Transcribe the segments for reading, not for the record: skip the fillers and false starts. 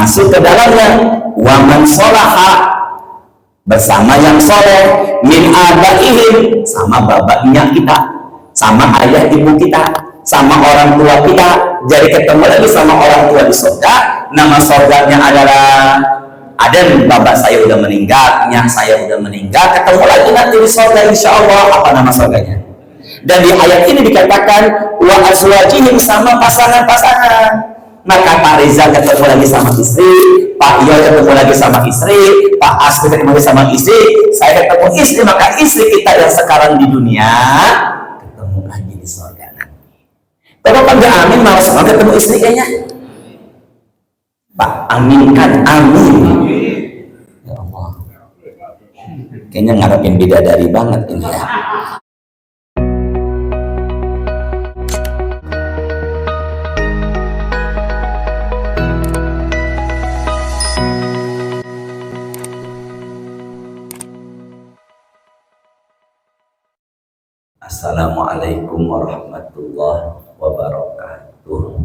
masuk ke dalamnya waman sholaha, bersama yang soleh, min abaihim, sama bapaknya kita, sama ayah ibu kita, sama orang tua kita. Jadi ketemu lagi sama orang tua di surga. Nama surganya adalah Aden. Bapak saya udah meninggal, nyak saya udah meninggal, ketemu lagi nanti di surga insya Allah. Apa nama surganya? Dan di ayat ini dikatakan wa azwajihim, sama pasangan-pasangan. Maka Pak Rizal ketemu lagi sama istri, Pak Iyo ketemu lagi sama istri, Pak Asri ketemu lagi sama istri, saya ketemu istri. Maka istri kita yang sekarang di dunia ketemu lagi di surga nanti. Kalau kan gak amin, mau sama ketemu istri kayaknya. Pak, aminkan, amin. Ya Allah, kayaknya ngarepin bidadari banget ini ya. Assalamualaikum warahmatullahi wabarakatuh.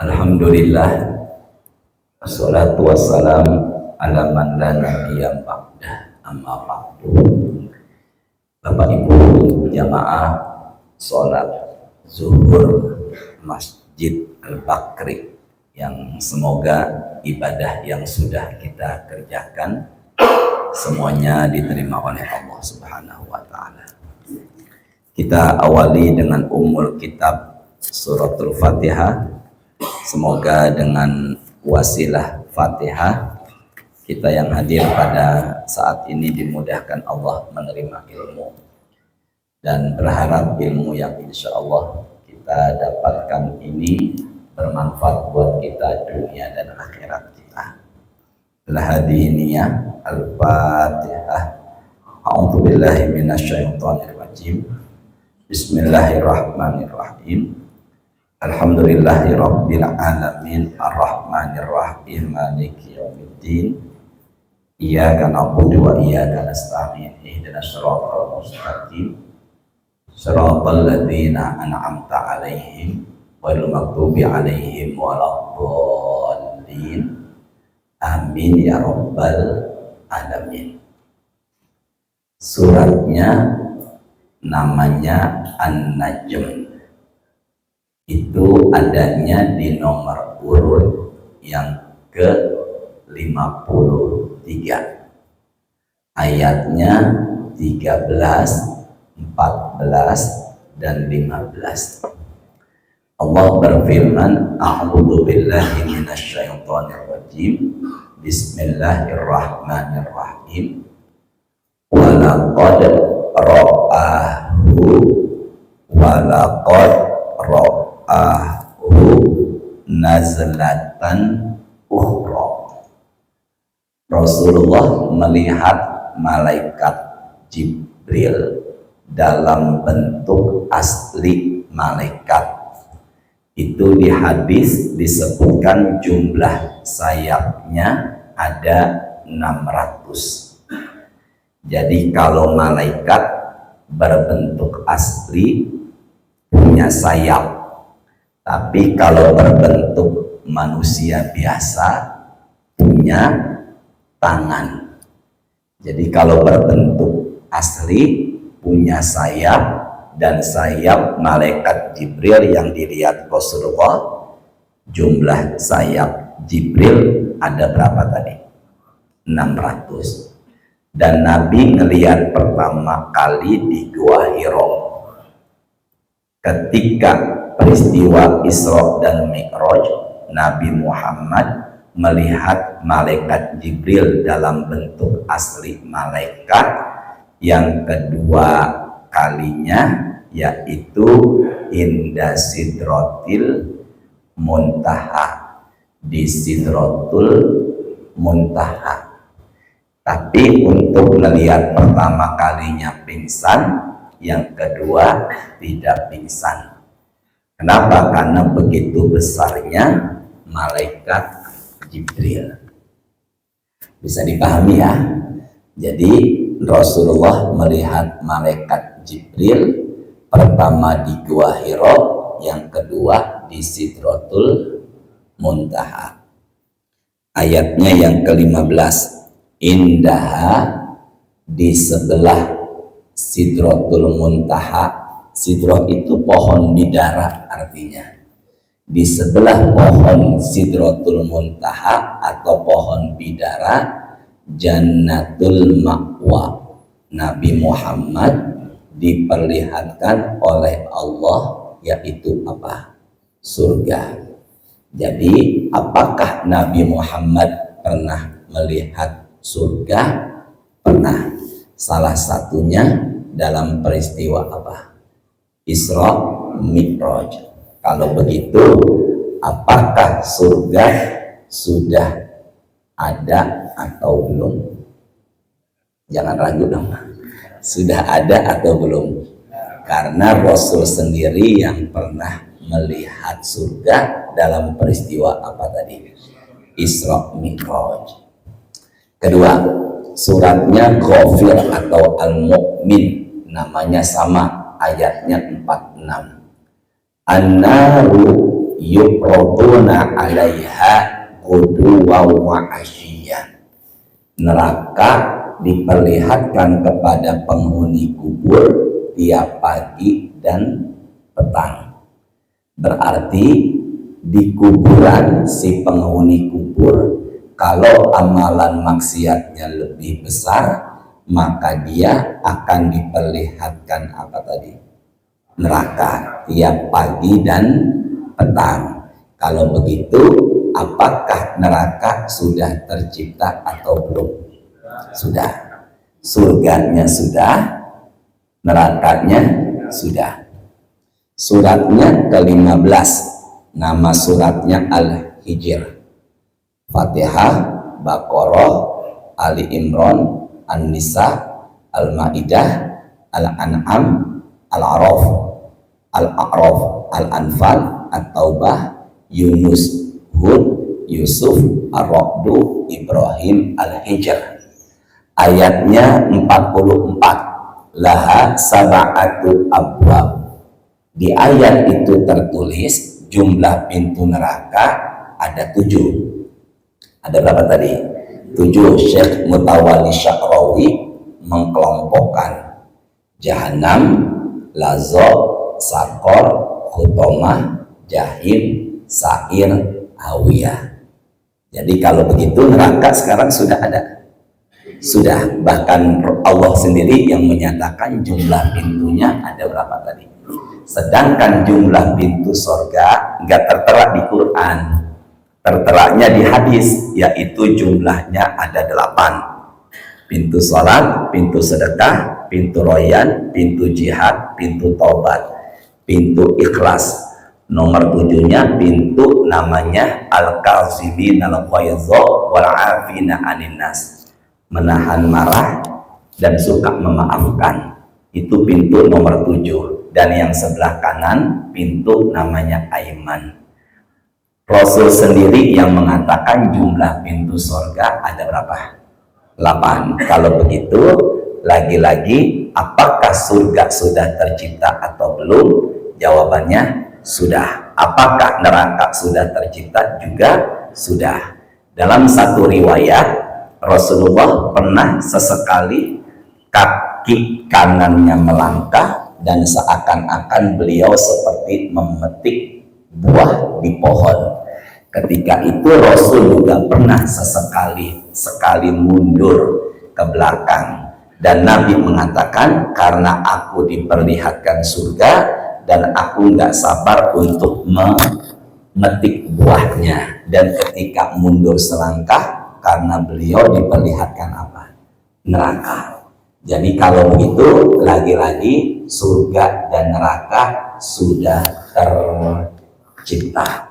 Alhamdulillah, wassalatu wassalam ala man la nabiyya ba'dah, amma ba'du. Bapak Ibu jamaah sholat zuhur Masjid Al-Bakri, yang semoga ibadah yang sudah kita kerjakan semuanya diterima oleh Allah Subhanahu wa Ta'ala. Kita awali dengan umul kitab suratul Fatihah. Semoga dengan wasilah Fatihah kita yang hadir pada saat ini dimudahkan Allah menerima ilmu, dan berharap ilmu yang insya Allah kita dapatkan ini bermanfaat buat kita dunia dan akhirat kita. Al-hadiniyah Al-Fatihah. A'udzu billahi minasyaitonir rajim. Bismillahirrahmanirrahim. Alhamdulillahirabbil alamin arrahmanir rahim maliki yaumiddin. Iyyaka na'budu wa iyyaka nasta'in. Ihdinas shiratal mustaqim. Shiratal ladzina an'amta 'alaihim ghairil maghdubi 'alaihim waladdallin. Amin ya rabbal alamin. Suratnya namanya An-Najm. Itu adanya di nomor urut yang ke-53. Ayatnya 13, 14, dan 15. Allah berfirman, a'udzu billahi minasyaitonir rajim. Bismillahirrahmanirrahim. Walaqad ra'ahu nazlatan ukhra. Rasulullah melihat malaikat Jibril dalam bentuk asli malaikat. Itu di hadis disebutkan jumlah sayapnya ada 600. Jadi kalau malaikat berbentuk asli punya sayap, tapi kalau berbentuk manusia biasa punya tangan. Jadi kalau berbentuk asli punya sayap, dan sayap malaikat Jibril yang dilihat Rasulullah, jumlah sayap Jibril ada berapa tadi? 600. Dan Nabi ngelihat pertama kali di Gua Hiro ketika peristiwa Isra dan Mi'raj. Nabi Muhammad melihat malaikat Jibril dalam bentuk asli malaikat yang kedua kalinya, yaitu inda sidratil muntaha, di sidratul muntaha. Tapi untuk melihat pertama kalinya pingsan, yang kedua tidak pingsan. Kenapa? Karena begitu besarnya malaikat Jibril. Bisa dipahami ya. Jadi Rasulullah melihat malaikat Jibril pertama di Gua Hiro, yang kedua di Sidratul Muntaha. Ayatnya yang ke-15, indaha, di sebelah Sidratul Muntaha. Sidrah itu pohon bidara artinya. Di sebelah pohon Sidratul Muntaha atau pohon bidara, Jannatul Ma'wa, Nabi Muhammad diperlihatkan oleh Allah, yaitu apa? Surga. Jadi apakah Nabi Muhammad pernah melihat surga? Pernah. Salah satunya dalam peristiwa apa? Isra Mi'raj. Kalau begitu, apakah surga sudah ada atau belum? Jangan ragu dong. Sudah ada atau belum? Karena Rasul sendiri yang pernah melihat surga dalam peristiwa apa tadi? Isra Mi'raj. Kedua, suratnya Ghafir atau Al-Mu'min, namanya sama, ayatnya 46. An-naru yuqraduna 'alaiha ghuduwan wa 'ashiyyan. Neraka diperlihatkan kepada penghuni kubur tiap pagi dan petang. Berarti di kuburan si penghuni kubur, kalau amalan maksiatnya lebih besar, maka dia akan diperlihatkan apa tadi? Neraka tiap pagi dan petang. Kalau begitu, apakah neraka sudah tercipta atau belum? Sudah. Surganya sudah, nerakanya sudah. Suratnya ke-15, nama suratnya Al-Hijr. Fatihah, Baqarah, Ali Imran, An-Nisa, Al-Maidah, Al-An'am, Al-A'raf, Al-Anfal, At-Taubah, Yunus, Hud, Yusuf, Ar-Ra'du, Ibrahim, Al-Hijr. Ayatnya 44. Laha sab'atu abwab. Di ayat itu tertulis jumlah pintu neraka ada 7. Ada berapa tadi? 7. Syekh Mutawalli Sya'rawi mengkelompokkan Jahannam, Lazo, Sakor, Khutomah, Jahim, Sa'ir, Hawiyah. Jadi kalau begitu neraka sekarang sudah ada. Sudah, bahkan Allah sendiri yang menyatakan jumlah pintunya ada berapa tadi. Sedangkan jumlah pintu surga nggak tertera di Quran, terteranya di hadis, yaitu jumlahnya ada 8. Pintu salat, pintu sedekah, pintu royan, pintu jihad, pintu taubat, pintu ikhlas. Nomor 7-nya pintu namanya al-kazimin al-ghaiza wal 'afina 'anil nas, menahan marah dan suka memaafkan. Itu pintu nomor 7. Dan yang sebelah kanan pintu namanya aiman. Rasul sendiri yang mengatakan jumlah pintu surga ada berapa? 8. Kalau begitu, lagi-lagi apakah surga sudah tercipta atau belum? Jawabannya sudah. Apakah neraka sudah tercipta? Juga sudah. Dalam satu riwayat, Rasulullah pernah sesekali kaki kanannya melangkah dan seakan-akan beliau seperti memetik buah di pohon. Ketika itu Rasul juga pernah sekali mundur ke belakang, dan Nabi mengatakan, karena aku diperlihatkan surga dan aku nggak sabar untuk memetik buahnya. Dan ketika mundur selangkah, karena beliau diperlihatkan apa? Neraka. Jadi kalau begitu, lagi-lagi surga dan neraka sudah tercipta.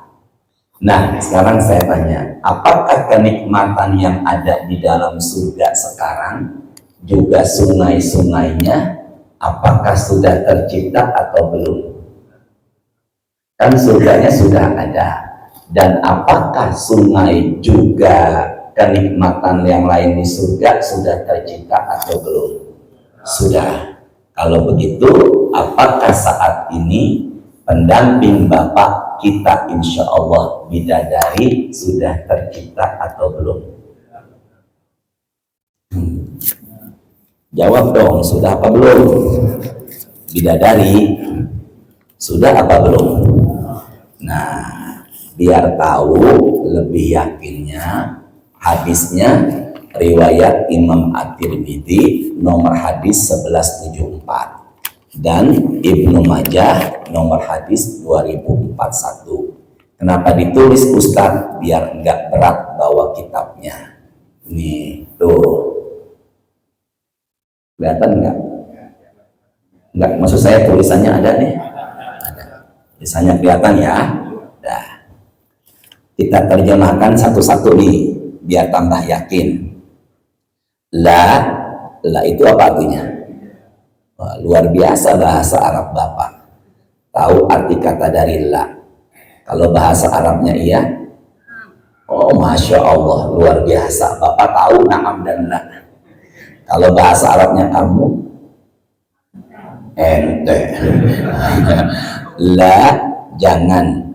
Nah, sekarang saya tanya, apakah kenikmatan yang ada di dalam surga sekarang, juga sungai-sungainya, apakah sudah tercipta atau belum? Kan surganya sudah ada. Dan apakah sungai juga kenikmatan yang lain di surga sudah tercipta atau belum? Sudah. Kalau begitu, apakah saat ini pendamping Bapak kita insya Allah bidadari sudah tercipta atau belum? Jawab dong, sudah apa belum? Bidadari sudah apa belum? Nah, biar tahu lebih yakinnya hadisnya riwayat Imam At-Tirmidzi nomor hadis 1174 dan Ibnu Majah nomor hadis 2041. Kenapa ditulis Ustaz? Biar enggak berat bawa kitabnya. Nih, tuh. Kelihatan enggak? Enggak, maksud saya tulisannya ada nih. Ada. Tulisannya kelihatan ya. Nah, kita terjemahkan satu-satu nih biar tambah yakin. La itu apa artinya? Wah, luar biasa bahasa Arab Bapak. Tahu arti kata dari la. Kalau bahasa Arabnya iya. Oh, Masya Allah, luar biasa. Bapak tahu na'am dan la. Kalau bahasa Arabnya kamu ente. La, jangan.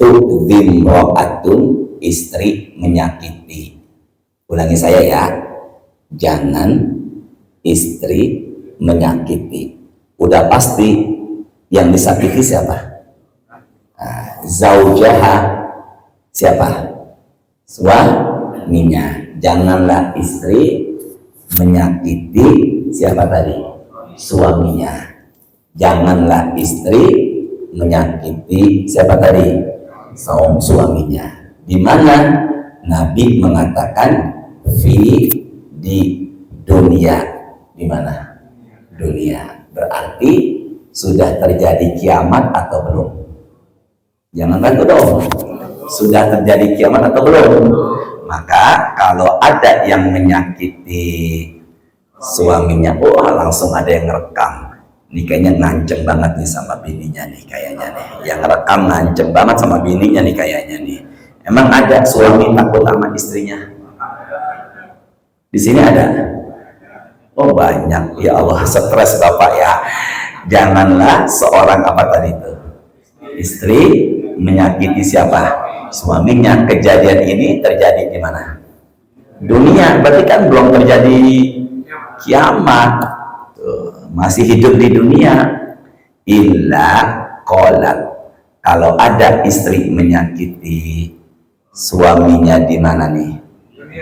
Tu'zim ro'atun, istri menyakiti. Ulangi saya ya. Jangan istri menyakiti. Udah pasti yang disakiti siapa? Nah, zaujaha siapa? Suaminya. Janganlah istri menyakiti siapa tadi? Suaminya. Janganlah istri menyakiti siapa tadi? Suaminya. Di mana Nabi mengatakan di dunia. Di mana? Dunia. Berarti sudah terjadi kiamat atau belum? Jangan ragu dong. Sudah terjadi kiamat atau belum? Maka kalau ada yang menyakiti suaminya, langsung ada yang ngerekam. Ini kayaknya ngancem banget nih sama bininya nih kayaknya nih. Yang ngerekam ngancem banget sama bininya nih kayaknya nih. Emang ada suami takut sama istrinya? Di sini ada? Oh banyak, ya Allah, stres Bapak ya. Janganlah seorang apa tadi itu? Istri menyakiti siapa? Suaminya. Kejadian ini terjadi di mana? Dunia, berarti kan belum terjadi kiamat. Tuh, masih hidup di dunia. Illa qalat. Kalau ada istri menyakiti suaminya di mana nih?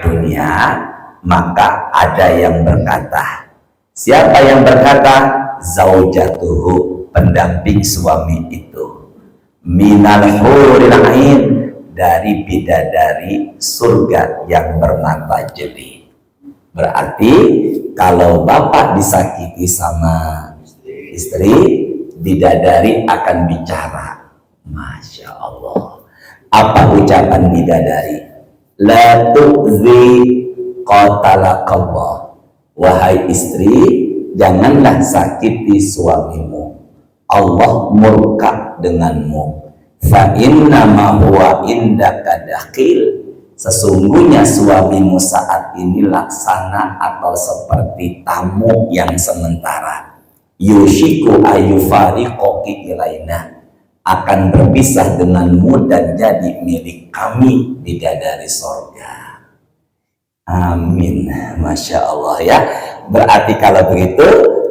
Dunia. Maka ada yang berkata. Siapa yang berkata? Zaujatuhu, pendamping suami itu. Minal huril ain, dari bidadari surga yang bermata jeli. Berarti kalau bapak disakiti sama istri, bidadari akan bicara. Masya Allah. Apa ucapan bidadari? La tu'zi qatalakallah. Wahai istri, janganlah sakiti suamimu. Allah murka denganmu. Fa innama huwa indaka dakhil. Sesungguhnya suamimu saat ini laksana atau seperti tamu yang sementara. Yushiku ayufariqoki ilaina, akan berpisah denganmu dan jadi milik kami bidadari sorga. Amin. Masya Allah ya. Berarti kalau begitu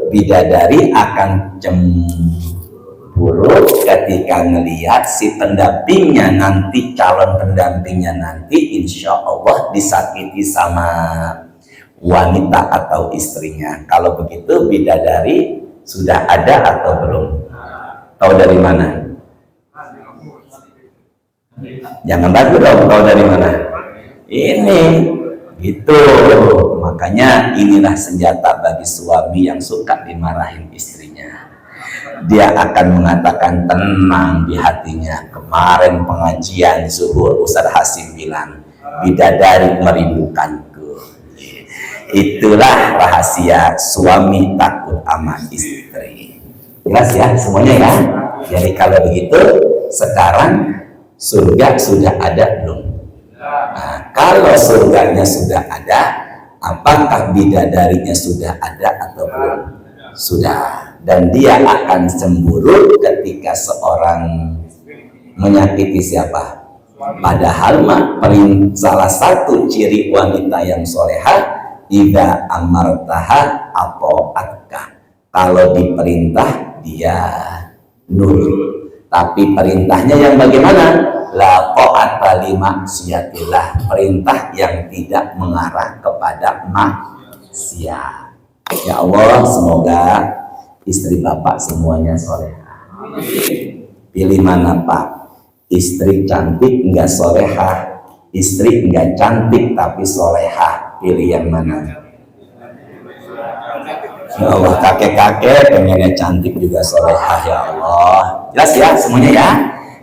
bidadari akan cemburu ketika ngelihat si pendampingnya nanti, calon pendampingnya nanti insya Allah disakiti sama wanita atau istrinya. Kalau begitu bidadari sudah ada atau belum? Tahu dari mana? Jangan ragu dong, tahu dari mana? Ini gitu. Makanya inilah senjata bagi suami yang suka dimarahin istrinya. Dia akan mengatakan tenang di hatinya. Kemarin pengajian zuhur Ustaz Hasim bilang bidadari merindukanku. Itulah rahasia suami takut sama istri. Jelas ya semuanya ya. Jadi kalau begitu sekarang surga sudah ada belum? Nah, kalau surganya sudah ada, apakah bidadarinya sudah ada atau belum? Sudah. Dan dia akan cemburu ketika seorang Menyakiti siapa? Padahal salah satu ciri wanita yang solehah, idza amartaha ata'atka. Kalau diperintah dia nurut. Tapi perintahnya yang bagaimana? La ta'ata li maksiatillah. Perintah yang tidak mengarah kepada maksiat. Ya Allah, semoga istri bapak semuanya solehah. Pilih mana Pak? Istri cantik enggak solehah, istri enggak cantik tapi solehah, pilih yang mana? Ya Allah, kakek-kakek pengennya cantik juga solehah. Ya Allah, jelas ya semuanya ya.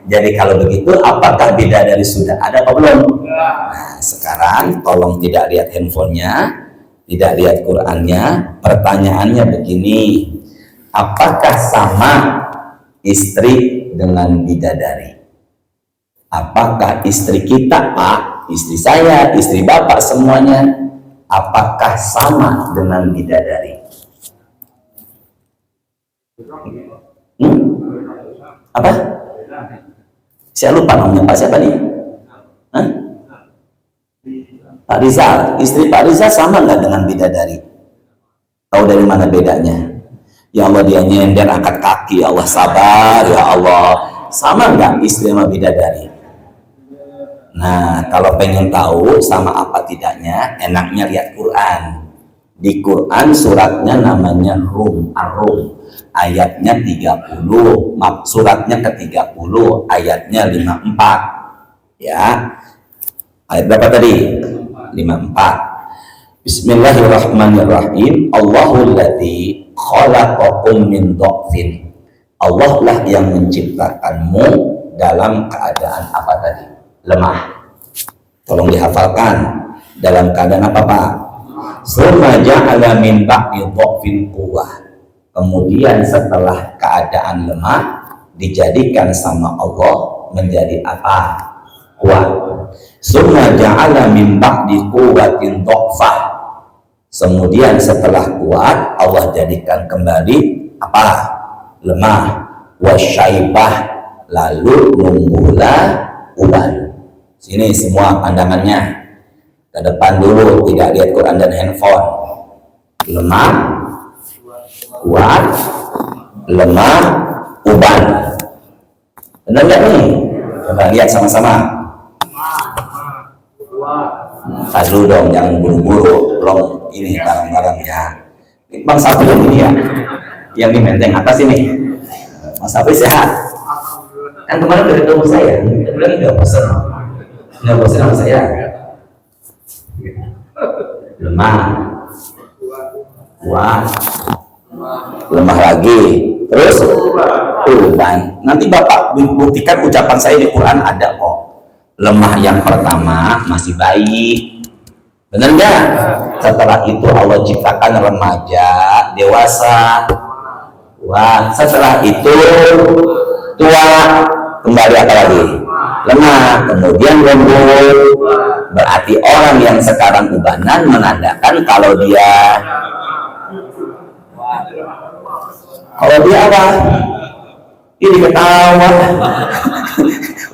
Jadi kalau begitu, apakah bidadari sudah ada apa belum? Nah sekarang tolong tidak lihat handphonenya, tidak lihat Qurannya. Pertanyaannya begini, apakah sama istri dengan bidadari? Apakah istri kita, Pak, istri saya, istri bapak semuanya, apakah sama dengan bidadari? Apa? Saya lupa namanya Pak siapa nih? Hah? Pak Rizal, istri Pak Rizal sama nggak dengan bidadari? Tahu dari mana bedanya? Ya Allah, dia nyender angkat kaki, ya Allah, sabar, ya Allah. Sama nggak istri sama bidadari? Nah, kalau pengen tahu sama apa tidaknya, enaknya lihat Quran. Di Quran suratnya namanya Rum, Ar-Rum. Ayatnya 30, suratnya ke-30, ayatnya 54. Ya. Ayat berapa tadi? 54. Bismillahirrahmanirrahim. Allahul ladzi khalaqakum min dha'fin. Allah lah yang menciptakanmu dalam keadaan apa tadi? Lemah. Tolong dihafalkan. Dalam keadaan apa Pak? Summa ja'ala min ba'di dha'fin quwwah. Kemudian setelah keadaan lemah dijadikan sama Allah menjadi apa? Kuat. Summa ja'ala min ba'di quwwatin dha'fah. Kemudian setelah kuat Allah jadikan kembali apa? Lemah. Wasyaibah, lalu numbuhlah uban. Sini semua pandangannya ke depan dulu, tidak lihat Quran dan handphone. Lemah, kuat, lemah, uban. Benar nggak nih? Coba lihat sama-sama. Tas dulu dong, jangan buru-buru. Belum ini barang-barang ya. Bang Sabri ini ya, yang di menteng atas ini. Mas Sabri sehat? Kan kemarin udah ketemu saya, bilang nggak bosan. Nggak bosan sama saya. Lemah, kuat, lemah lagi, terus uban. Nanti Bapak buktikan ucapan saya di Quran ada kok. Lemah yang pertama masih bayi, benar nggak? Setelah itu Allah ciptakan remaja, dewasa. Wah, setelah itu tua, kembali apa lagi? Lemah, kemudian lembut. Berarti orang yang sekarang ubanan menandakan kalau dia apa? Ini ketawa.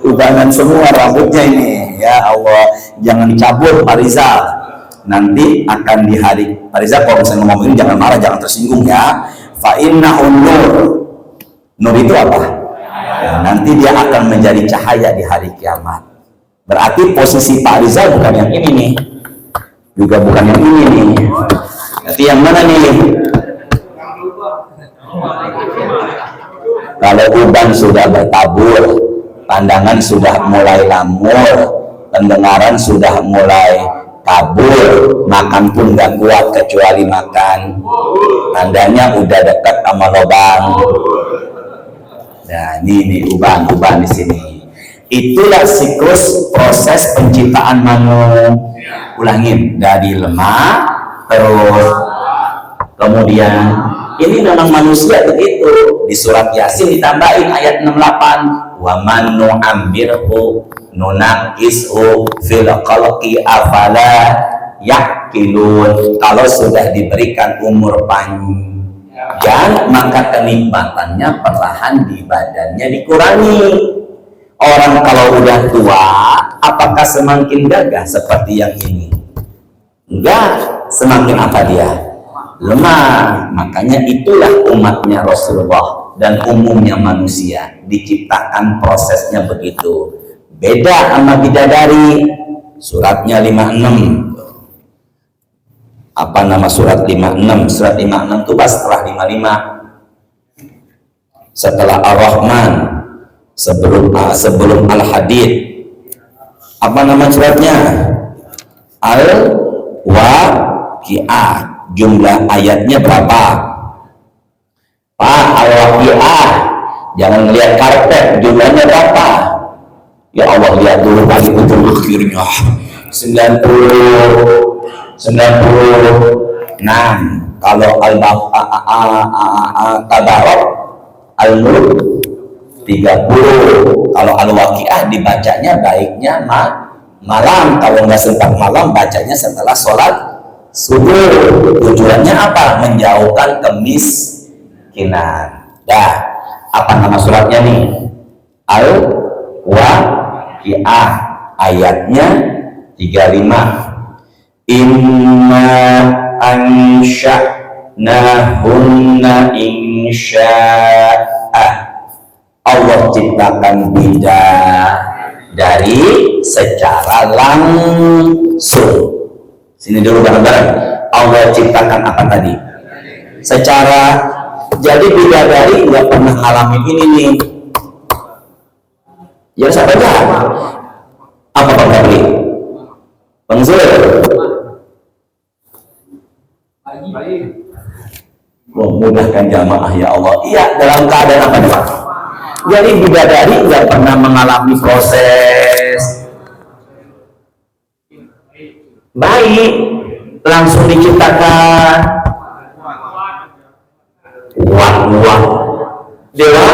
Ubanan semua rambutnya ini. Ya Allah, jangan dicabut Pak Rizal. Nanti akan di hari Pak Rizal kalau misalnya ngomong ini jangan marah, jangan tersinggung ya. Fa innahun nur. Nur itu apa? Ya, nanti dia akan menjadi cahaya di hari kiamat. Berarti posisi Pak Rizal bukan yang ini nih, juga bukan yang ini nih. Nanti yang mana nih? Kalau uban sudah bertabur, pandangan sudah mulai lamur, pendengaran sudah mulai kabur, makan pun gak kuat kecuali makan, tandanya udah dekat sama lubang. Nah ini uban di sini. Itulah siklus proses penciptaan manusia. Ulangin, dari lemah terus kemudian ini memang manusia begitu. Di surat Yasin ditambahin ayat 68, wa man nu'ammirhu nunaqishu fil khalqi afala yaqilun. Kalau sudah diberikan umur panjang maka kenikmatannya perlahan di badannya dikurangi. Orang kalau udah tua, apakah semakin gagah seperti yang ini? Enggak, semakin apa dia? Lemah. Makanya itulah umatnya Rasulullah dan umumnya manusia diciptakan prosesnya begitu. Beda sama bidadari. Suratnya 56. Apa nama surat 56? Surat 56 itu pas setelah 55. Setelah Ar-Rahman, sebelum Al-Hadid. Apa nama suratnya? Al-Waqi'ah. Jumlah ayatnya berapa? Pak, Al-Waqi'ah. Jangan lihat karpet, jumlahnya berapa? Ya Allah, lihat dulu kali ujung akhirnya 96. Kalau Al-Tabarok, Al-Mulk 30. Kalau Al-Waqi'ah dibacanya baiknya malam. Kalau nggak sempat malam, bacanya setelah sholat subuh. Tujuannya apa? Menjauhkan kemiskinan. Dah, apa nama suratnya nih? Al-Waqi'ah, ayatnya 35. Inna ansha'nahunna insya'a. Allah ciptakan bidadari secara langsung. Sini dulu bareng-bareng. Allah ciptakan apa tadi? Secara. Jadi bidadari nggak pernah ngalamin ini nih. Ya siapa aja? Apa Bang Febri? Bang Zul? Memudahkan jamaah ya Allah. Iya, dalam keadaan apa nih Pak? Jadi bidadari nggak pernah mengalami proses baik, langsung diciptakan uang dewa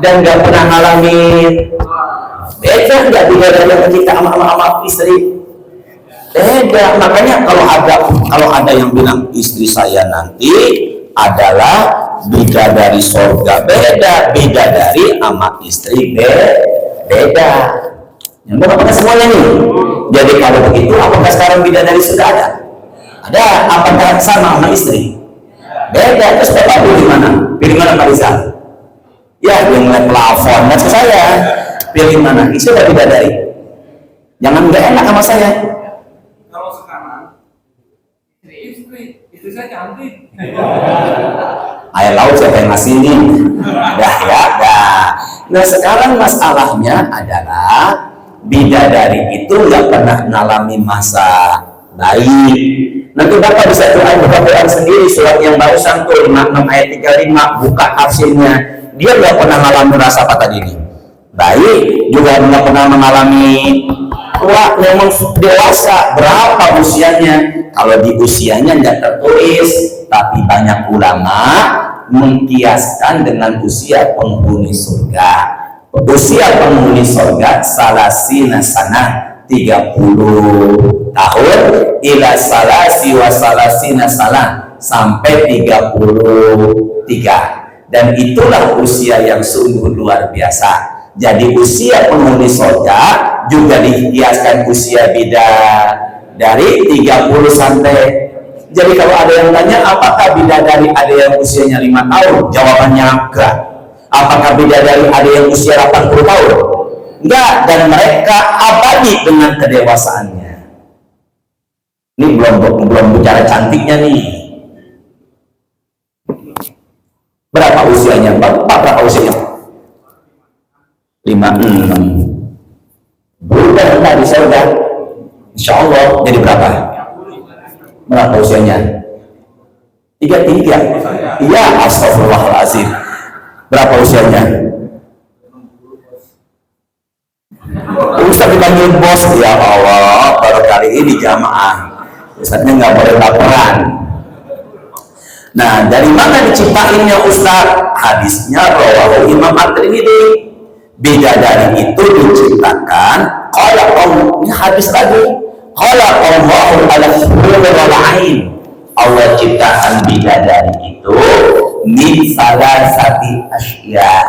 dan nggak pernah ngalamin beda. Nggak bidadari yang kita sama istri beda. Makanya kalau ada yang bilang istri saya nanti adalah bidadari surga, beda. Bidadari sama istri beda. Yang benar semuanya nih. Jadi kalau begitu, apakah sekarang bidadari sudah ada? Ada. Apakah sama istri? Beda. Terus Bapak pilih mana? Pilih mana Pak Rizal? Ya, yang ngeliat plafon. Maksud saya, pilih mana? Itu sudah bidadari. Jangan nggak enak sama saya. Kalau sekarang istri saya cantik. Air laut siapa yang ngasih ini? Dah. Nah sekarang masalahnya adalah bidadari itu nggak pernah mengalami masa baik. Nanti Bapak bisa Quran sendiri, surat yang barusan tuh 56 ayat 35, buka tafsirnya. Dia nggak pernah mengalami rasa apa tadi ini? Baik, juga nggak pernah mengalami tua, memang dewasa. Berapa usianya? Kalau di usianya nggak tertulis, tapi banyak ulama mengkiaskan dengan usia penghuni surga. Usia penghuni surga salasina sanah, 30 tahun, ila salasi wa salasina sanah, sampai 33. Dan itulah usia yang sungguh luar biasa. Jadi usia penghuni surga juga dikiaskan usia bidadari 30 sampai. Jadi kalau ada yang tanya apakah bidadari ada yang usianya 5 tahun? Jawabannya enggak. Apakah bidadari ada yang usia 80 tahun? Enggak. Dan mereka abadi dengan kedewasaannya. Ini belum bicara cantiknya nih. Berapa usianya? Berapa usianya? 56. Bukan tadi surga. Insya Allah jadi berapa? Berapa usianya? 33. Iya, astagfirullahaladzim. Berapa usianya? Ustaz dipanggil bos. Ya Allah, baru kali ini jamaah. Ustaznya nggak boleh laporan. Nah, dari mana diciptainnya Ustaz? Hadisnya rawahu Imam At-Tirmidzi. Bidadari itu diciptakan qala Allah, hadis lagi qala Allahu al-hurul wal ain. Allah ciptakan bidadari itu min salasati asya,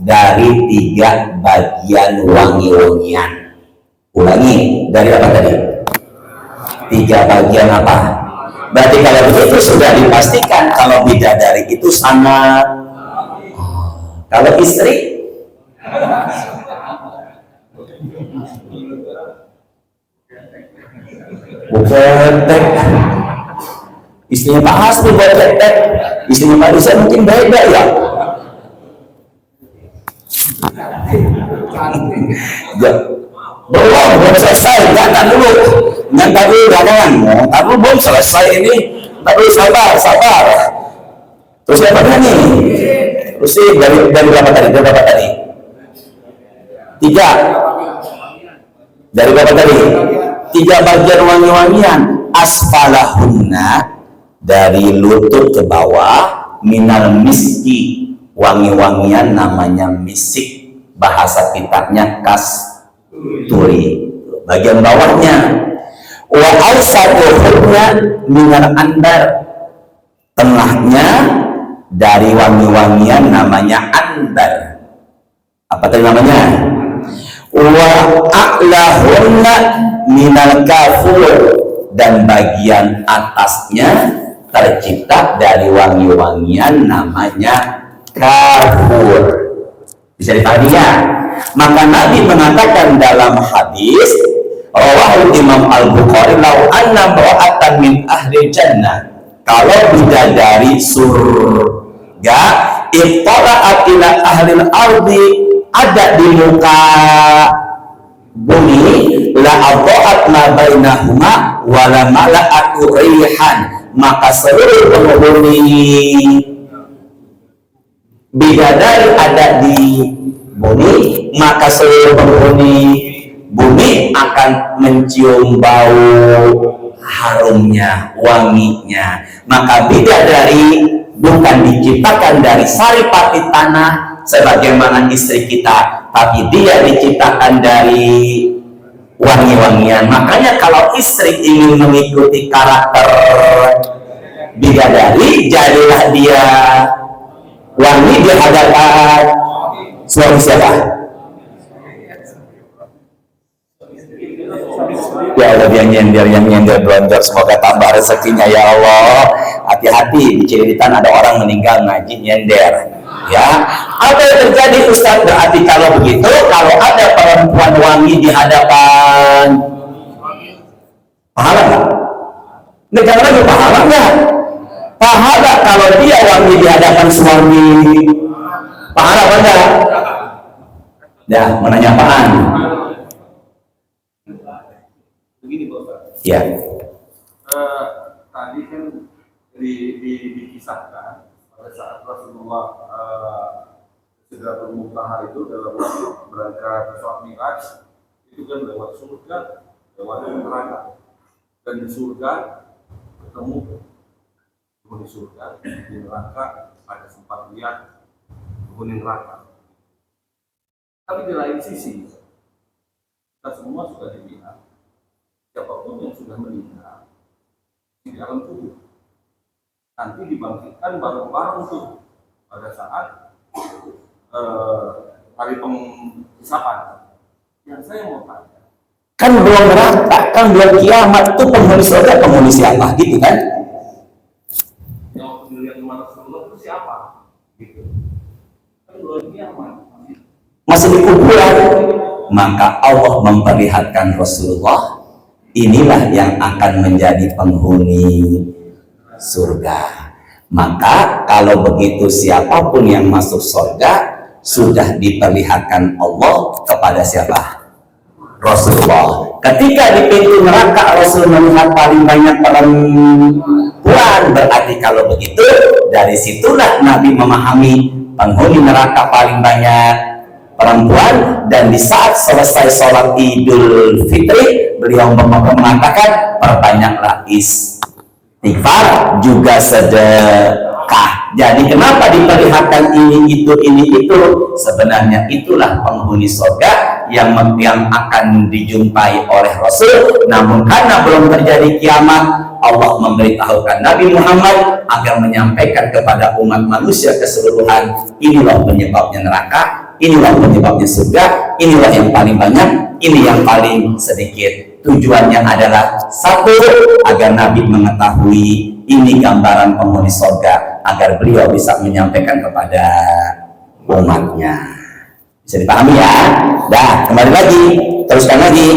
dari 3 bagian wangi-wangian. Ulangi, dari apa tadi? 3 bagian apa? Berarti kalau begitu sudah dipastikan kalau bidadari itu sangat. Kalau istri, bukan tek. Istrinya Pak Hasbi buat tek. Istrinya Pak Disa mungkin beda ya. Ya. Belum selesai, jangan dulu, jangan, belum selesai ini, tapi sabar. Terus apa nih? Terus dari berapa tadi? 3. Dari berapa tadi? 3 bagian wangi-wangian. Asfalahunna, dari lutut ke bawah, minal miski, wangi-wangian namanya misik, bahasa kitabnya kasturi, bagian bawahnya. Wa awsaduhunna minal andar, tengahnya dari wangi-wangian namanya andar. Apa tadi namanya? Wa a'lahunna minal kafur, dan bagian atasnya tercipta dari wangi-wangian namanya kafur. Bisa dipahami ya? Maka Nabi mengatakan dalam hadis rawahu Imam Al-Bukhari, lau anna ra'atan min ahli jannah, kalau bidadari surga ittala'at ila ahli al-ardi, ada di muka bumi, la adha'at ma bainahuma wa la mala'at rihan, maka seluruh penghuni bidadari ada di bumi, maka seluruh penghuni bumi akan mencium bau harumnya, wanginya. Maka bidadari bukan diciptakan dari saripati tanah sebagaimana istri kita, tapi dia diciptakan dari wangi-wangian. Makanya kalau istri ingin mengikuti karakter bidadari, jadilah dia wangi di hadapan suami siapa? Ya Allah, yang nyender belanja, semoga tambah rezekinya ya Allah. Hati-hati, di Cililitan ada orang meninggal ngaji nyender. Ya, apa yang terjadi Ustaz? Berarti kalau begitu, kalau ada perempuan wangi di hadapan, pahala nggak? Negara lagi pahala nggak? Pahala kalau dia wangi di hadapan suami, pahala apa enggak? Ya, menanya apaan? Begini Pak Ustaz. Ya. Tadi kan dikisahkan pada saat Rasulullah Sidratul Muntaha itu dalam berangkat ke Isra Mi'raj, itu kan lewat surga, lewat neraka, dan di surga ketemu penghuni surga, di neraka ada sempat lihat penghuni neraka. Tapi di lain sisi, kita semua sudah dibilang, siapapun yang sudah meninggal di dalam tubuh nanti dibangkitkan bareng-bareng tuh pada saat hari penghisapan. Yang saya mau tanya, Kan belum neraka, kan belum kiamat, tuh penghuni surga penghuni siapa gitu kan? yang dilihat di mana Rasulullah itu siapa? Gitu. Kan belum kiamat. Masih di kuburan. Maka Allah memperlihatkan Rasulullah, inilah yang akan menjadi penghuni surga. Maka kalau begitu siapapun yang masuk surga sudah diperlihatkan Allah kepada siapa? Rasulullah. Ketika di pintu neraka Rasul melihat paling banyak perempuan, berarti kalau begitu dari situlah Nabi memahami penghuni neraka paling banyak perempuan. Dan di saat selesai sholat Idul Fitri, beliau mengatakan perbanyaklah istighfar juga sedekah. Jadi kenapa diperlihatkan ini itu? Sebenarnya itulah penghuni surga yang akan dijumpai oleh Rasul. Namun karena belum terjadi kiamat, Allah memberitahukan Nabi Muhammad agar menyampaikan kepada umat manusia keseluruhan, inilah penyebabnya neraka, inilah penyebabnya surga, inilah yang paling banyak, ini yang paling sedikit. Tujuannya adalah satu, agar Nabi mengetahui ini gambaran penghuni surga, agar beliau bisa menyampaikan kepada umatnya. Bisa dipahami ya? Dah, kembali lagi, teruskan lagi.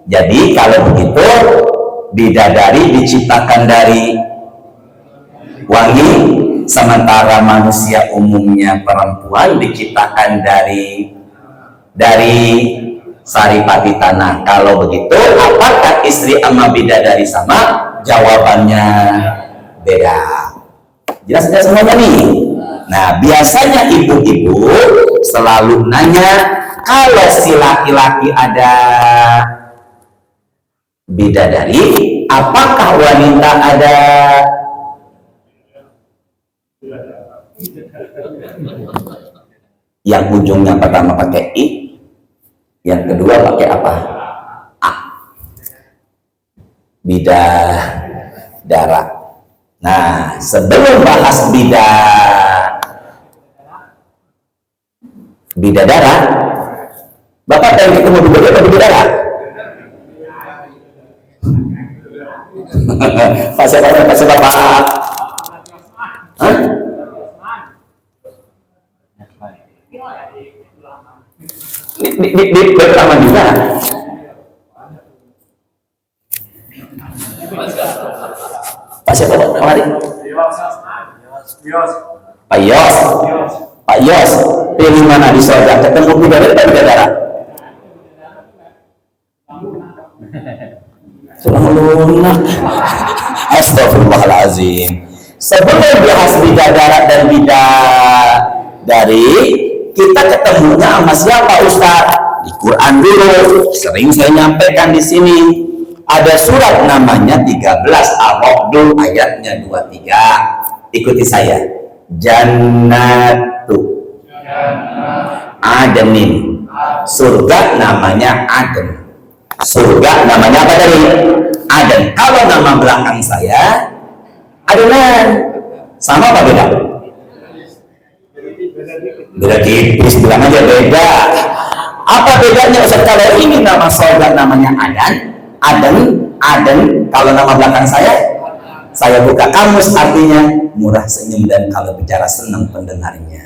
Jadi kalau begitu, bidadari diciptakan dari wangi, sementara manusia umumnya perempuan diciptakan dari saripati tanah. Kalau begitu, apakah istri sama bidadari sama? Jawabannya beda. Jelas semuanya nih. Nah, biasanya ibu-ibu selalu nanya, kalau si laki-laki ada bidadari, apakah wanita ada? Yang ujungnya pertama pakai i, yang kedua pakai apa? A. Bidadara. Nah, sebelum bahas bidadara, Bapak pengen ketemu bidadari atau bidadara? Pasal Bapak. Hah? Di pertama juga. Pak siapa Pak kemarin? Pak Yos. Pak Yos, pilih mana di surga? Ketemu bidadari atau bidadara? Subhanallah. Astagfirullahaladzim. Sebelum bahas bidadara dan bidadari, kita ketemunya sama siapa Ustaz? Di Quran dulu. Sering saya nyampaikan di sini. Ada surat namanya 13 Al-Ra'd ayatnya 23. Ikuti saya. Jannatu Adenin. Surga namanya Aden. Surga namanya apa tadi? Aden. Kalau nama belakang saya Adenan. Sama apa beda? Beda tipis, bilang aja beda. Apa bedanya Ustaz? Kalau ini nama surga namanya Aden. Kalau nama belakang saya buka kamus, artinya murah senyum dan kalau bicara senang pendengarnya.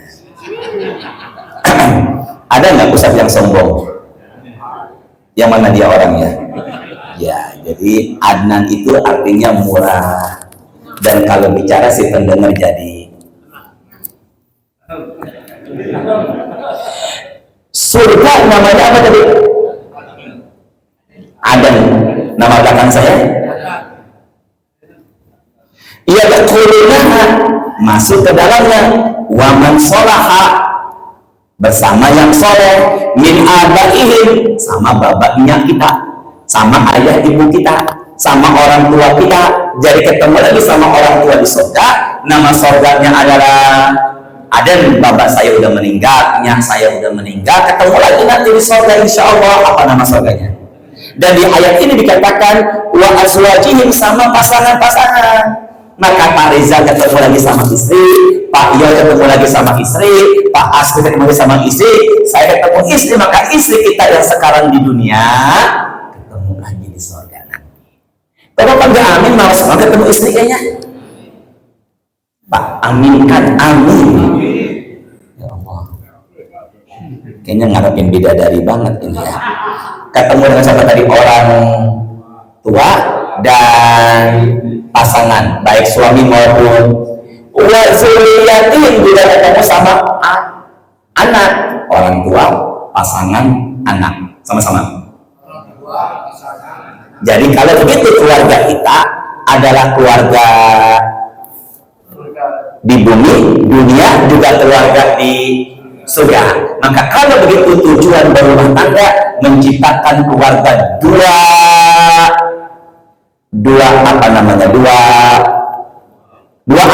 Ada nggak Ustaz yang sombong? Yang mana dia orangnya? Ya, jadi Adnan itu artinya murah dan kalau bicara si pendengar jadi. Surga namanya apa tadi? Aden. Nama belakang saya? Ia berkulina masuk ke dalamnya. Waman solaha bersama yang soleh min abaihim, sama babaknya kita, sama ayah ibu kita, sama orang tua kita. Jadi ketemu lagi sama orang tua di surga. Nama surganya adalah Aden. Bapak saya udah meninggal, nyak saya udah meninggal, ketemu lagi nanti di surga insya Allah. Apa nama surganya? Dan di ayat ini dikatakan wa azwajihim, sama pasangan-pasangan. Maka Pak Reza ketemu lagi sama istri, Pak Iyo ketemu lagi sama istri, Pak Asri ketemu lagi sama istri, saya ketemu istri, maka istri kita yang sekarang di dunia ketemu lagi di surga nanti. Kalau Pak nggak amin, mau sama ketemu istri kayaknya. Pak aminkan, amin. Ya Allah, kayaknya ngarepin bidadari banget ini ya. Ketemu dengan siapa tadi? Orang tua dan pasangan, baik suami maupun wazuriyatin, juga ketemu sama anak, orang tua, pasangan, anak, sama-sama. Jadi kalau begitu keluarga kita adalah keluarga di bumi, dunia, juga keluarga di surga. Maka kalau begitu tujuan berumah tangga menciptakan keluarga dua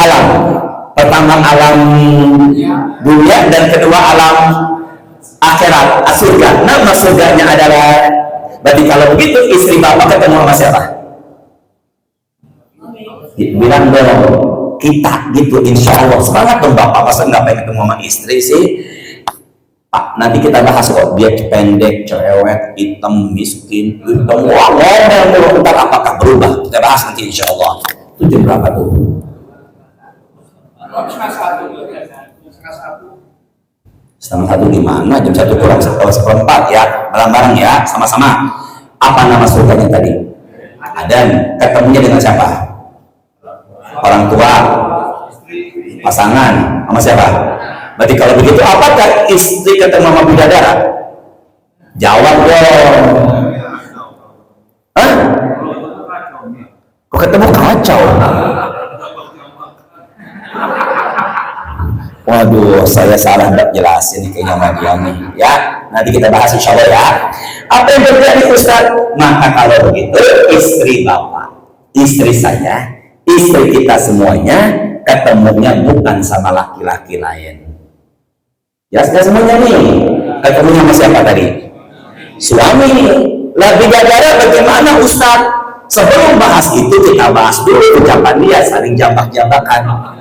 alam. Pertama alam dunia dan kedua alam akhirat, surga. Nama surganya adalah, berarti kalau begitu istri bapak ketemu sama siapa? Bilang dong kita gitu, insya Allah. Semangat dong bapak, masa nggak pengen ketemu sama istri sih? Pak, nanti kita bahas kok dia pendek, cerewet, hitam, miskin, hitam, wah ngomel mulu, ntar apakah berubah? Kita bahas nanti insya Allah. Itu jam berapa tuh? Setengah satu di mana? Jam 1 kurang seperempat ya, bareng-bareng ya, sama-sama. Apa nama surganya tadi? Adan. Ketemunya dengan siapa? Orang tua, pasangan, sama siapa? Berarti kalau begitu apakah istri ketemu sama bidadara? Jawab dong. Hah? Kok ketemu kacau? Waduh, saya salah nggak jelasin kayaknya sama dia nih. Ya, nanti kita bahas insya Allah ya. Apa yang terjadi Ustaz? Maka kalau begitu, istri Bapak, istri saya, istri kita semuanya ketemunya bukan sama laki-laki lain. Ya, sudah semuanya nih. Ketemunya sama siapa tadi? Suami. Lah bidadara bagaimana Ustaz? Sebelum bahas itu kita bahas dulu ucapan dia saling jambak-jambakan.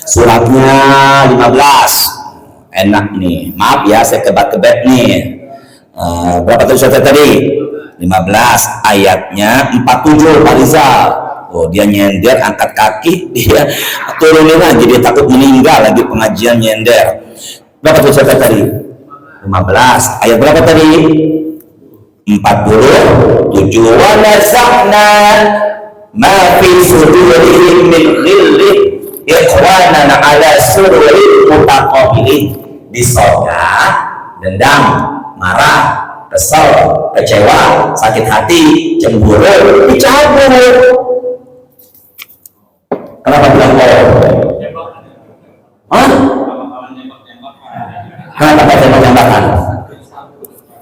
Suratnya 15. Enak nih. Maaf ya saya kebet-kebet nih. Berapa tuh surat tadi? 15. Ayatnya 47 Pak Rizal. Oh, dia nyender angkat kaki, dia turunin lagi, dia takut meninggal lagi pengajian nyender. Berapa tuh surat tadi? 15. Ayat berapa tadi? 47. Wa naza'na ma fi sudurihim min ghillin ikhwanan ala sururin mutaqabilin. Disoda, dendam, marah, kesel, kecewa, sakit hati, cemburu, dicabut. Kenapa bilang hah? Kenapa tembak-tembakan?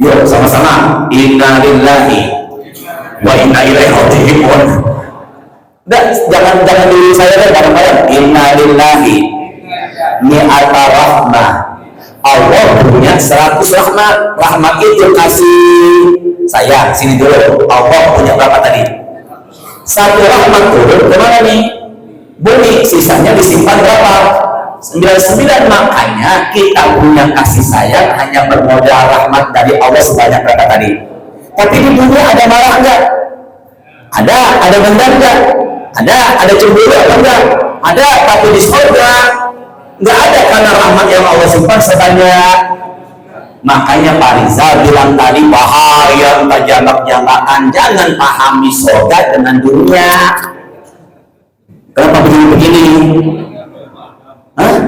Yuk sama-sama. Inna lillahi wa inna ilaihi raji'un. Jangan diri saya deh bareng-bareng. Inna lillahi mi'ata rahmah. Allah punya 100 rahmat. Rahmat itu kasih saya. Sini dulu. Allah punya berapa tadi? 1 rahmat turun kemana nih? Bumi. Sisanya disimpan berapa? 99. Makanya kita punya kasih sayang hanya bermodal rahmat dari Allah sebanyak berapa tadi? Tapi di dunia ada marah enggak? Ada dendam enggak? Ada cemburu apa enggak? Ada, tapi di surga enggak ada karena rahmat yang Allah simpan sebanyak. Makanya Pak Rizal bilang tadi bahaya jambak-jambakan, jangan pahami surga dengan dunia. Kenapa begini-begini? Hah?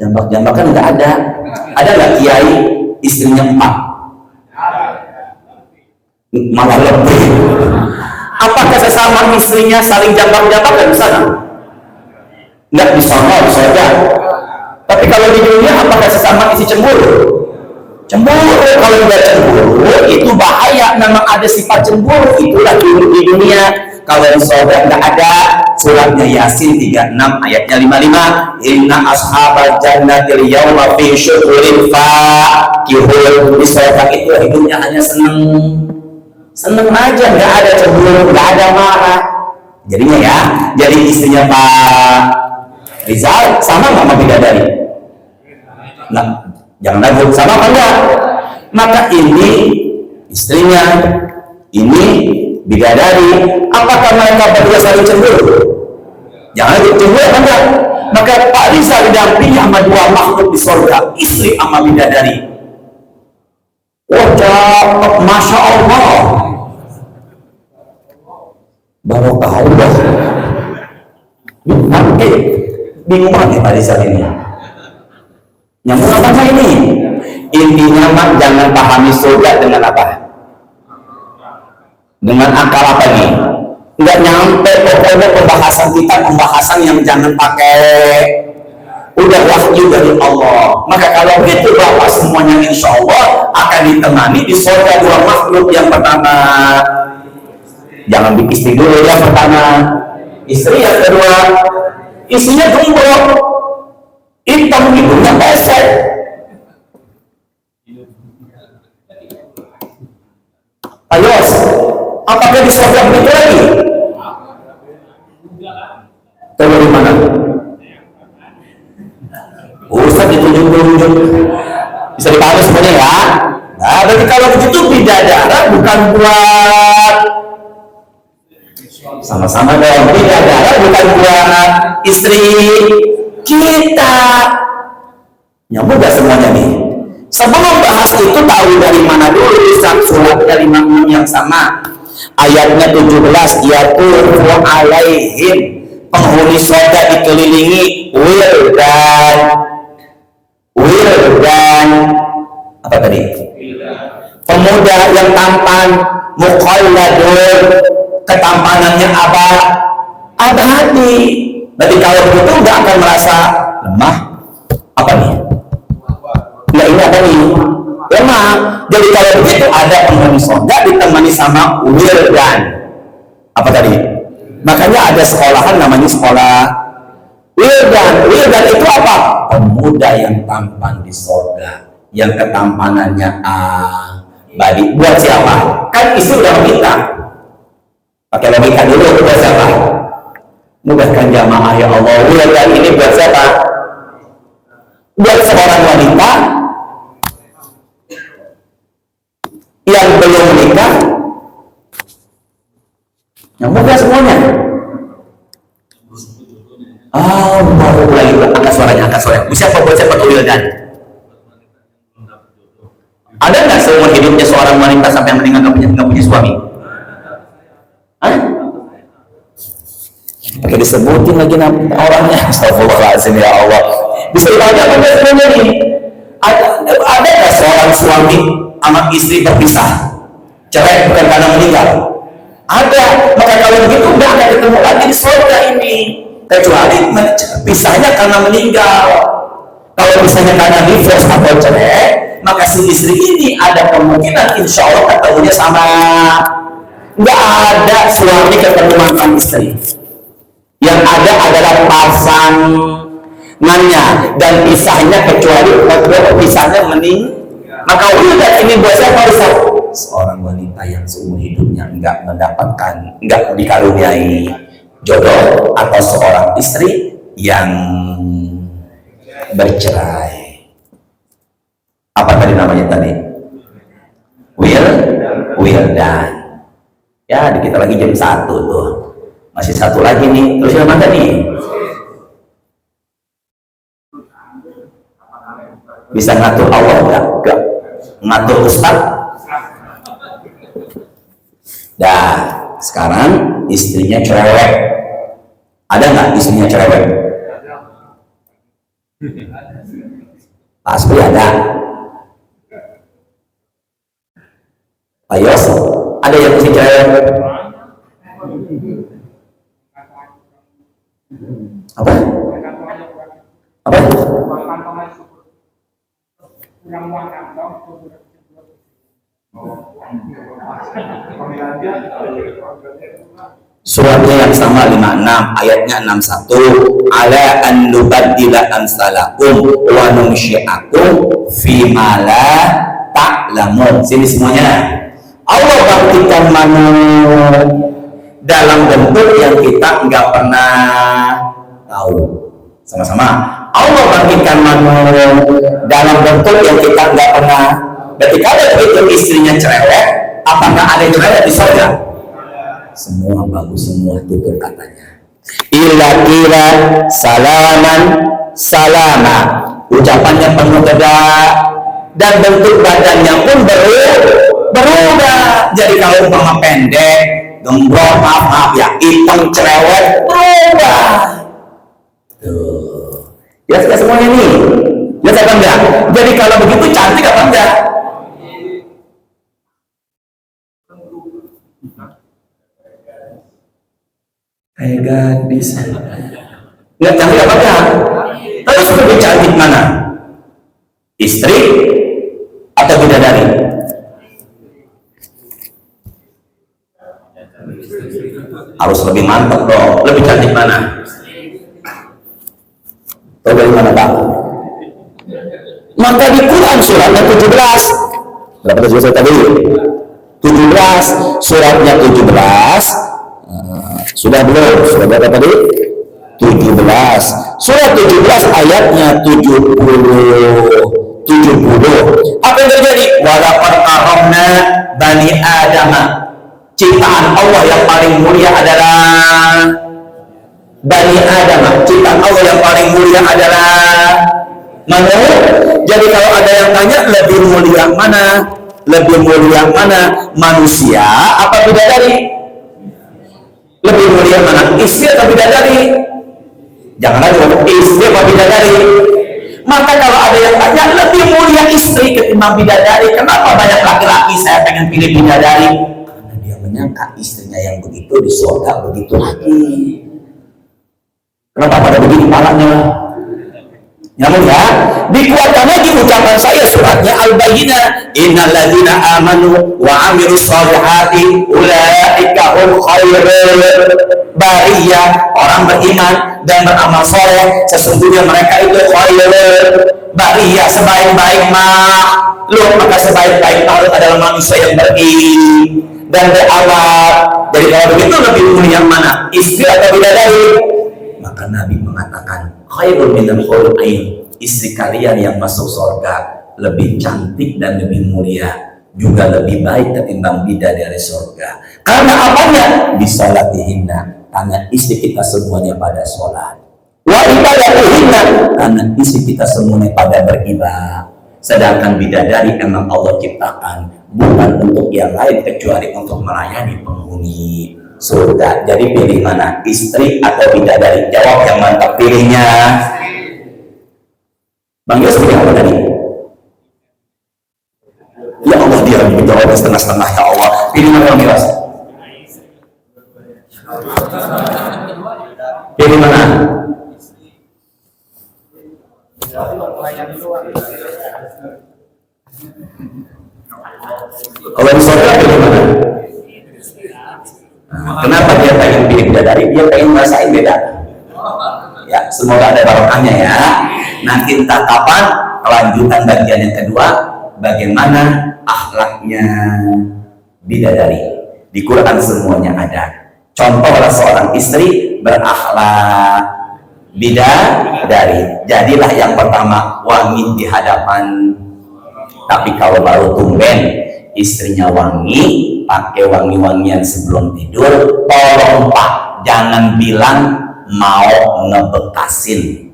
Jambak-jambakan enggak ada. Ada nggak kiai istrinya 4? Malah lebih. Apakah sesama istrinya saling jambak-jambakan di sana? Enggak, di sana, di surga. Tapi kalau di dunia apakah sesama isi cemburu? Cemburu. Kalau enggak cemburu itu bahaya. Memang ada sifat cemburu, itulah di dunia. Kalau di surga enggak ada. Suratnya Yasin 36 ayatnya 55. Inna ashabal jannatil yawma fi syukurin fakihun. Di surga itu hidupnya hanya seneng aja, nggak ada cemburu, nggak ada marah. Jadinya ya, jadi istrinya Pak Rizal sama nggak sama bidadari? Nggak, jangan ragu, sama apa enggak? Maka ini istrinya, ini bidadari. Apakah mereka berdua saling cemburu? Jangan ragu, cemburu apa enggak? Maka Pak Rizal didampingi sama 2 makhluk di surga, istri sama bidadari. Wah, masya Allah. Barokah Allah. Bingung banget Pak Rizal ini. Nyambung apa ini? Intinya mah jangan pahami surga dengan apa? Dengan akal apa nih? Nggak nyampe pokoknya pembahasan yang jangan pakai udah wahyu dari Allah. Maka kalau gitu Bapak semuanya insya Allah akan ditemani di surga 2 makhluk. Yang pertama, jangan bikin istri dulu, yang pertama istri, yang kedua isinya gembrot, hitam, hidungnya pesek. Ayo, apakah di surga begitu lagi? Coba di mana? Nah, berarti kalau begitu bidadara bukan buat sama-sama dong, bidadara bukan buat istri kita. Nyambung gak semuanya nih? Sebelum bahas itu tahu dari mana dulu surat dari makna yang sama. Ayatnya 17, yatufu alaihim, penghuni surga dikelilingi wildan apa tadi? Pemuda yang tampan, mukhalladun, ketampanannya abadi. Berarti kalau begitu nggak akan merasa lemah. Apa nih? Ya ini apa nih? Lemah. Jadi kalau begitu ada penghuni surga ditemani sama wildan. Apa tadi? Makanya ada sekolahan namanya sekolah wildan. Wildan itu apa? Pemuda yang tampan di surga, yang ketampanannya abadi. Buat siapa? Kan istri udah meminta. Pakai logika dulu, buat siapa? Mudahkan jamaah ya Allah. Wildan ini buat siapa? Buat seorang wanita yang belum menikah. Yang mudah semuanya. Baru lagi angkat suaranya. Siapa buat siapa tuh wildan? Ada nggak seumur hidupnya seorang wanita sampai meninggal nggak punya suami? Ada? Pakai disebutin lagi orangnya. Astagfirullahaladzim ya Allah. Bisa ditanya apa sebenarnya nih? Ada nggak seorang suami sama istri berpisah? Cerai bukan karena meninggal? Ada. Maka kalau begitu nggak akan ketemu lagi di surga ini, kecuali pisahnya karena meninggal. Kalau pisahnya karena divorce atau cerai, maka si istri ini ada kemungkinan insya Allah ketemunya sama. Nggak ada suami ketemu mantan istri. Yang ada adalah pasangannya dan pisahnya, kecuali pisahnya meninggal. Maka wildan ini buat siapa? Seorang wanita yang seumur hidupnya enggak dikaruniai jodoh, atau seorang istri yang bercerai. Apa tadi namanya tadi? Wildan. Ya, dikit lagi jam 1 tuh. Masih satu lagi nih. Terus yang mana nih? Bisa ngatur Allah enggak? Ngatur Ustaz? Dah, sekarang istrinya cerewet. Ada nggak istrinya cerewet? Pasti ada. Ayo, ada yang istri cerewet? Apa? Suratnya yang sama 56, ayatnya 61. Ala an nubaddila amsalakum wa nunsyi'akum fi ma la ta'lamun. Sini semuanya. Allah bangkitkan manusia dalam bentuk yang kita nggak pernah tahu. Sama-sama. Allah bangkitkan manusia dalam bentuk yang kita nggak pernah. Berarti kalau itu istrinya cerewet, apakah ada yang cerewet di surga? Semua bagus, semua tutur katanya. Illa kira salaman salama. Ucapannya penuh tegak dan bentuk badannya pun berubah. Jadi kalau umpama pendek, gembrot, maaf ya, hitam cerewet, berubah. Tuh. Ya sudah semuanya nih. Ya apa enggak? Jadi kalau begitu cantik apa enggak? Kayak gadis. Nggak cantik apa enggak? Terus lebih cantik mana? Istri atau bidadari? Harus lebih mantap dong. Lebih cantik mana? Tahu dari mana Pak? Maka di Quran suratnya 17. Berapa tadi? 17. Suratnya 17. Sudah belum? Sudah berapa tadi? 17. Surat 17 ayatnya 77. 70. Apa yang terjadi? Walaqad karramna bani Adam. Ciptaan Allah yang paling mulia adalah Bani Adam. Ciptaan Allah yang paling mulia adalah manusia. Jadi kalau ada yang tanya lebih mulia mana? Lebih mulia mana? Manusia apa bidadari? Lebih mulia mana? Istri atau bidadari? Janganlah jawab istri apa bidadari. Maka kalau ada yang tanya lebih mulia istri ketimbang bidadari, kenapa banyak laki-laki saya pengen pilih bidadari? Karena dia menyangka istrinya yang begitu di surga begitu lagi. Kenapa pada begini palanya? Namun ya, dikuatkan lagi ucapan saya suratnya Al-Bayyinah. Innal ladzina amanu wa 'amilus shalihati ulaika hum khairul bariyah. Orang beriman dan beramal soleh, sesungguhnya mereka itu khairul bariyah, sebaik-baik makhluk. Maka sebaik-baik makhluk adalah manusia yang berilmu dan berakhlak. Jadi kalau begitu lebih mulia mana? Istri atau bidadari? Maka Nabi mengatakan khairul minal hurul ain, istri kalian yang masuk surga lebih cantik dan lebih mulia, juga lebih baik ketimbang bidadari surga. Karena apanya? Bisolatihinna, karena istri kita semuanya pada sholat. Wa ibadatihinna, karena istri kita semuanya pada beribadah. Sedangkan bidadari memang Allah ciptakan bukan untuk yang lain kecuali untuk melayani penghuni surga. Jadi pilih mana? Istri atau bidadari? Jawab yang mantap, pilihnya. Bang Yos pilih apa tadi? Ya Allah, dia menjawab setengah-setengah. Ya Allah, pilih mana Bang Yos? Pilih mana? Kalau di surga pilih mana? Kenapa dia pengen pilih bidadari? Dia pengen ngerasain beda. Ya, semoga ada barokahnya ya. Nanti entah kapan kelanjutan bagian yang kedua, bagaimana akhlaknya bidadari. Di Quran semuanya ada. Contohlah seorang istri berakhlak bidadari. Jadilah yang pertama wangi di hadapan. Tapi kalau baru tumben istrinya wangi, pakai wangi-wangian sebelum tidur, tolong Pak, jangan bilang mau ngebekasin.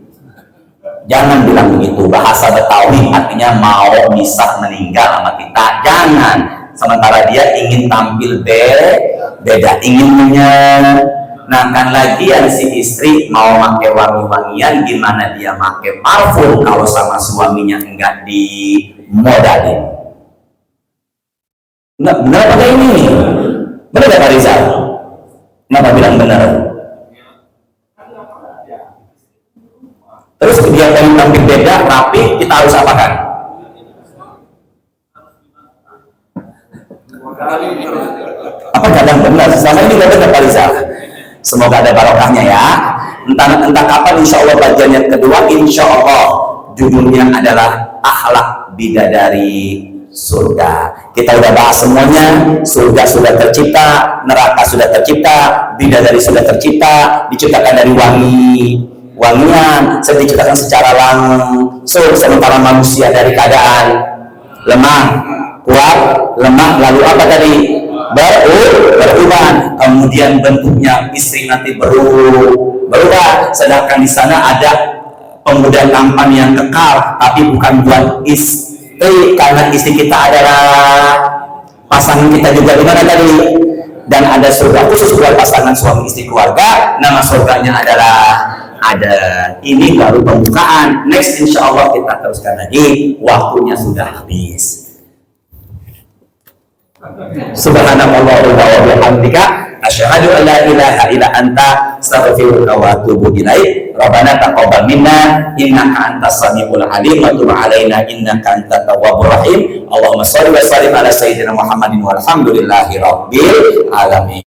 Jangan bilang begitu. Bahasa Betawi artinya mau misah meninggal sama kita. Jangan. Sementara dia ingin tampil beda, ingin menyenangkan lagi yang si istri mau pakai wangi-wangian, gimana dia pakai parfum kalau sama suaminya enggak dimodalin. Enggak benar apa ini? Benar gak Pak Rizal? Kenapa bilang benar? Terus dia pengen tampil beda, rapi, kita harus apakan? Apa kadang benar? Selama ini gak benar Pak Rizal. Semoga ada barokahnya ya. Entah kapan insya Allah bagian yang kedua, insya Allah judulnya adalah akhlak bidadari surga. Kita udah bahas semuanya. Surga sudah tercipta, neraka sudah tercipta, bidadari sudah tercipta, diciptakan dari wangian, diciptakan secara langsung. Sementara manusia dari keadaan lemah, kuat, lemah, lalu apa tadi? Berubah. Kemudian bentuknya istri nanti berubah. Sedangkan di sana ada pemuda tampan yang kekal, tapi bukan buat istri, karena istri kita adalah pasangan kita juga di mana tadi? Dan ada surga khusus buat pasangan suami istri keluarga. Nama surganya adalah ada. Ini baru pembukaan. Next insya Allah kita teruskan lagi. Waktunya sudah habis. Subhanallah wa bihamdika asyhadu an la ilaha illa anta astaghfiruka wa atubu ilaik. Rabbana taqabbal minna innaka antas samiul alim wa tub alaina innaka antat tawwabur rahim. Allahumma shalli wa sallim ala sayyidina Muhammadin walhamdulillahi rabbil alamin.